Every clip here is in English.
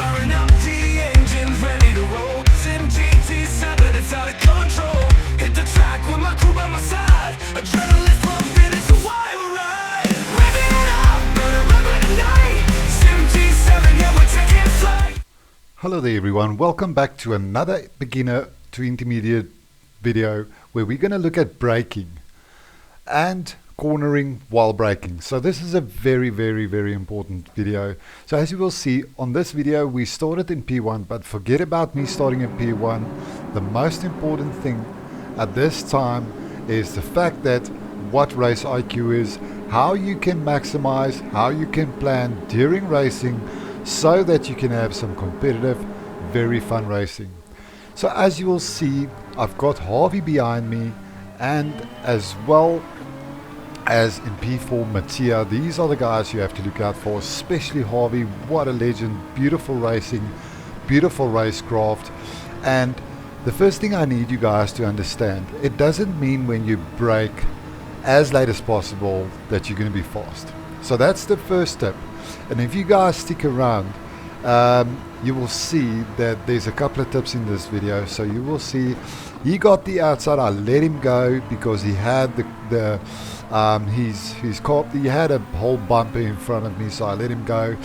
Firing up the engines, ready to roll. Sim GT7, it's out of control. Hit the track with my crew by my side. Adrenaline pumping, it's a wild ride. Revving it up, gonna run tonight. Sim G7, yeah, we're taking flight. Hello there everyone, welcome back to another beginner to intermediate video where we're going to look at braking and cornering while braking. So this is a very important video. So as you will see on this video, we started in P1, but forget about me starting in P1. The most important thing at this time is the fact that what race IQ is, how you can maximize, how you can plan during racing so that you can have some competitive, very fun racing. So as you will see, I've got Harvey behind me, and as well as in P4 Mattia. These are the guys you have to look out for, especially Harvey. What a legend, beautiful racing, beautiful racecraft. And the first thing I need you guys to understand, it doesn't mean when you brake as late as possible that you're going to be fast. So that's the first step. And if you guys stick around, you will see that there's a couple of tips in this video. So you will see he got the outside. I let him go because he had his car, he had a whole bumper in front of me, so I let him go.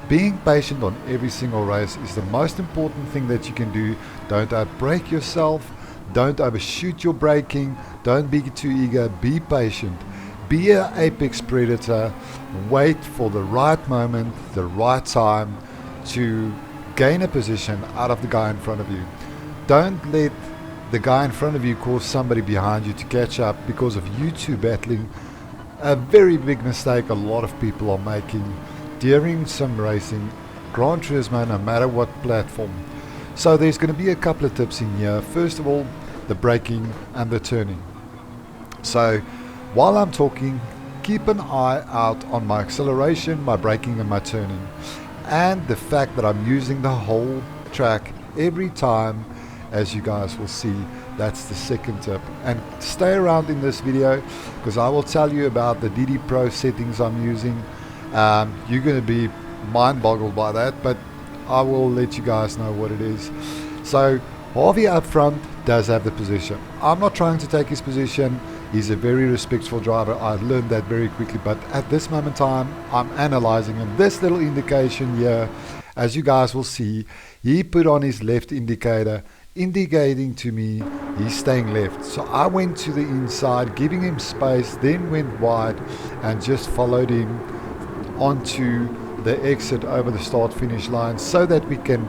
Being patient on every single race is the most important thing that you can do. Don't outbrake yourself, don't overshoot your braking, don't be too eager, be patient, be an apex predator, wait for the right moment, the right time to gain a position out of the guy in front of you. Don't let the guy in front of you cause somebody behind you to catch up because of you two battling. A very big mistake a lot of people are making during some racing, Gran Turismo, no matter what platform. So there's going to be a couple of tips in here. First of all, the braking and the turning. So while I'm talking, keep an eye out on my acceleration, my braking and my turning, and the fact that I'm using the whole track every time. As you guys will see, that's the second tip. And stay around in this video because I will tell you about the DD Pro settings I'm using. You're going to be mind boggled by that, but I will let you guys know what it is. So Harvey up front does have the position. I'm not trying to take his position. He's a very respectful driver. I learned that very quickly, but at this moment in time I'm analyzing him. This little indication here, as you guys will see, he put on his left indicator indicating to me he's staying left. So I went to the inside, giving him space, then went wide and just followed him onto the exit over the start finish line so that we can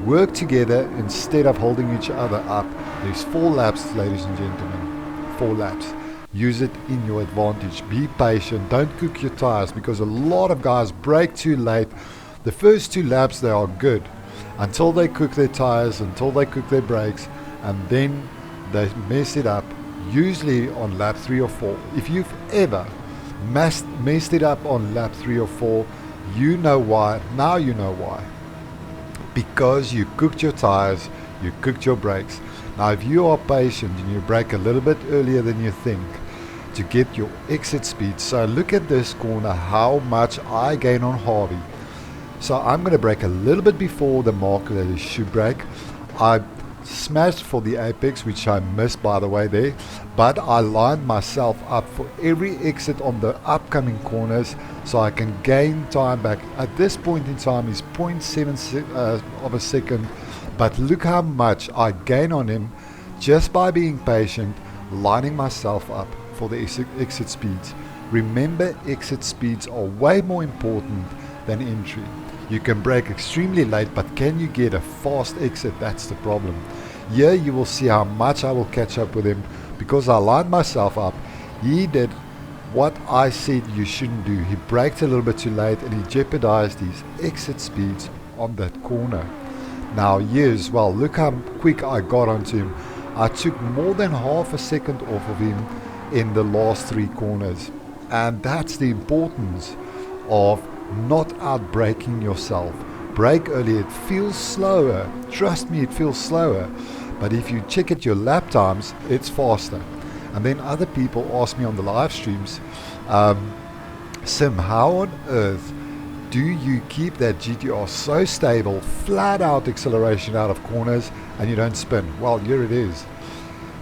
work together instead of holding each other up. There's 4 laps, ladies and gentlemen, 4 laps. Use it in your advantage. Be patient, don't cook your tires, because a lot of guys brake too late. The first 2 laps they are good until they cook their tires, until they cook their brakes, and then they mess it up, usually on lap 3 or 4. If you've ever messed it up on lap 3 or 4, you know why. Now you know why. Because you cooked your tires, you cooked your brakes. Now if you are patient and you brake a little bit earlier than you think to get your exit speed. So look at this corner, how much I gain on Harvey. So I'm going to brake a little bit before the marker that it should brake. I smashed for the apex, which I missed by the way there, but I lined myself up for every exit on the upcoming corners so I can gain time back. At this point in time is 0.7 of a second, but look how much I gain on him just by being patient, lining myself up for the exit speeds. Remember, exit speeds are way more important than entry. You can brake extremely late, but can you get a fast exit? That's the problem. Here you will see how much I will catch up with him because I lined myself up. He did what I said you shouldn't do. He braked a little bit too late and he jeopardized his exit speeds on that corner. Now here's, well, look how quick I got onto him. I took more than half a second off of him in the last 3 corners. And that's the importance of not outbraking yourself. Brake early, it feels slower. Trust me, it feels slower. But if you check at your lap times, it's faster. And then other people ask me on the live streams, Sim, how on earth Do you keep that GTR so stable, flat out acceleration out of corners, and you don't spin? Well, here it is.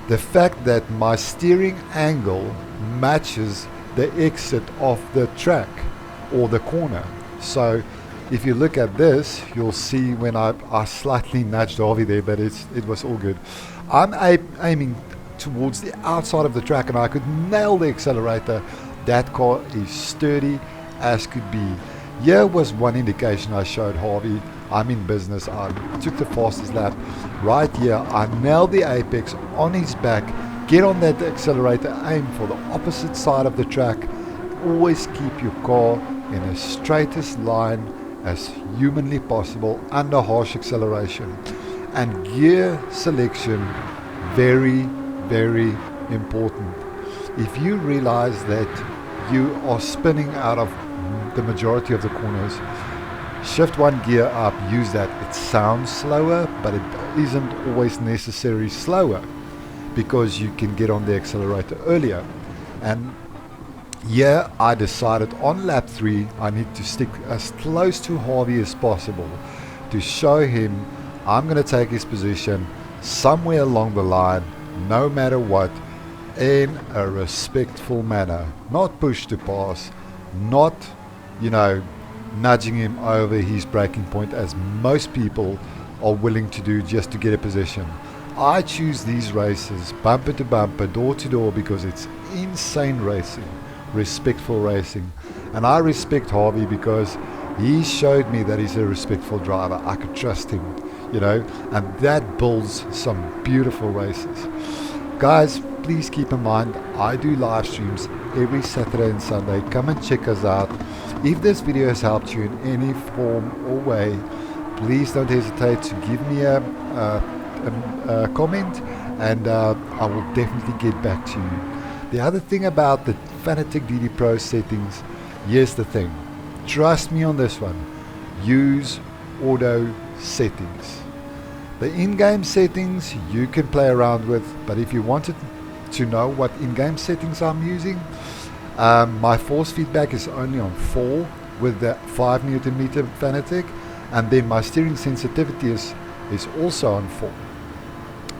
The fact that my steering angle matches the exit of the track or the corner. So if you look at this, you'll see when I slightly nudged Harvey there, but it was all good. I'm aiming towards the outside of the track and I could nail the accelerator. That car is sturdy as could be. Here was one indication I showed Harvey. I'm in business. I took the fastest lap. Right here, I nailed the apex on his back. Get on that accelerator, aim for the opposite side of the track. Always keep your car in the straightest line as humanly possible under harsh acceleration. And gear selection, very, very important. If you realize that you are spinning out of the majority of the corners, shift one gear up, use that. It sounds slower, but it isn't always necessarily slower because you can get on the accelerator earlier. And here I decided on lap 3 I need to stick as close to Harvey as possible to show him I'm going to take his position somewhere along the line, no matter what, in a respectful manner. Not push to pass, not, nudging him over his braking point as most people are willing to do just to get a position. I choose these races bumper to bumper, door to door, because it's insane racing, respectful racing. And I respect Harvey because he showed me that he's a respectful driver. I could trust him, and that builds some beautiful races. Guys, please keep in mind, I do live streams every Saturday and Sunday. Come and check us out. If this video has helped you in any form or way, please don't hesitate to give me a comment, and I will definitely get back to you. The other thing about the Fanatic DD Pro settings, here's the thing. Trust me on this one. Use auto settings. The in-game settings you can play around with, but if you wanted to know what in-game settings I'm using, my force feedback is only on 4 with the 5 Newton meter Fanatic, and then my steering sensitivity is also on 4,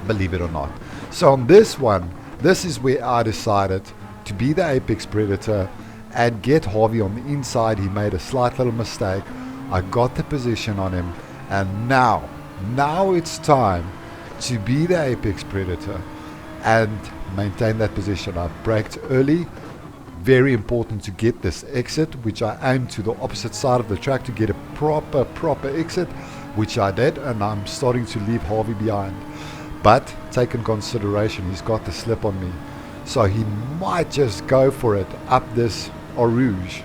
believe it or not. So on this one, this is where I decided to be the apex predator and get Harvey on the inside. He made a slight little mistake. I got the position on him, and now it's time to be the apex predator and maintain that position. I braked early. Very important to get this exit, which I aimed to the opposite side of the track to get a proper exit, which I did, and I'm starting to leave Harvey behind. But take in consideration, he's got the slip on me, so he might just go for it up this Eau Rouge.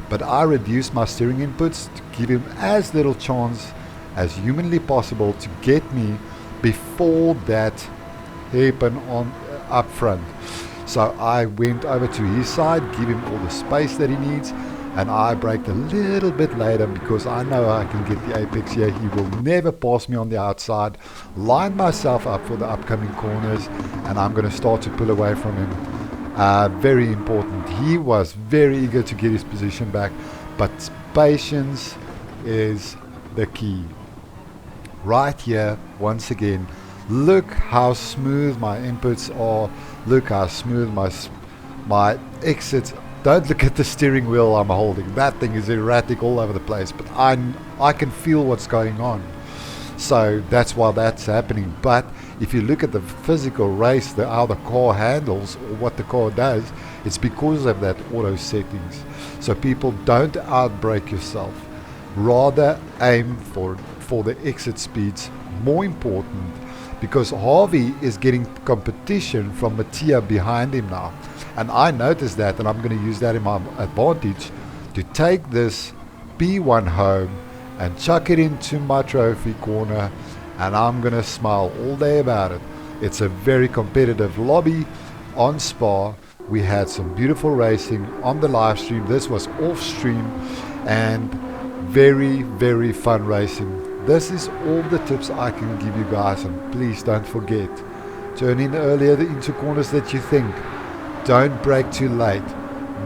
But I reduced my steering inputs to give him as little chance as humanly possible to get me before that hairpin on up front. So I went over to his side, give him all the space that he needs, and I braked a little bit later because I know I can get the apex here. He will never pass me on the outside. Line myself up for the upcoming corners, and I'm going to start to pull away from him. Very important. He was very eager to get his position back, but patience is the key. Right here, once again, look how smooth my inputs are. Look how smooth my exits. Don't look at the steering wheel I'm holding. That thing is erratic all over the place, but I can feel what's going on. So that's why that's happening. But if you look at the physical race, how the car handles or what the car does, it's because of that auto settings. So people, don't outbrake yourself. Rather aim for the exit speeds. More important, because Harvey is getting competition from Mattia behind him now. And I noticed that, and I'm going to use that in my advantage to take this P1 home and chuck it into my trophy corner, and I'm going to smile all day about it. It's a very competitive lobby on Spa. We had some beautiful racing on the live stream. This was off stream, and very, very fun racing. This is all the tips I can give you guys, and please don't forget, turn in earlier into corners that you think. Don't brake too late.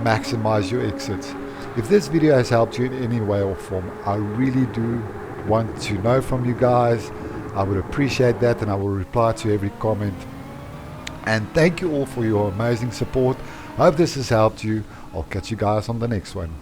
Maximize your exits. If this video has helped you in any way or form, I really do want to know from you guys. I would appreciate that, and I will reply to every comment. And thank you all for your amazing support. Hope this has helped you. I'll catch you guys on the next one.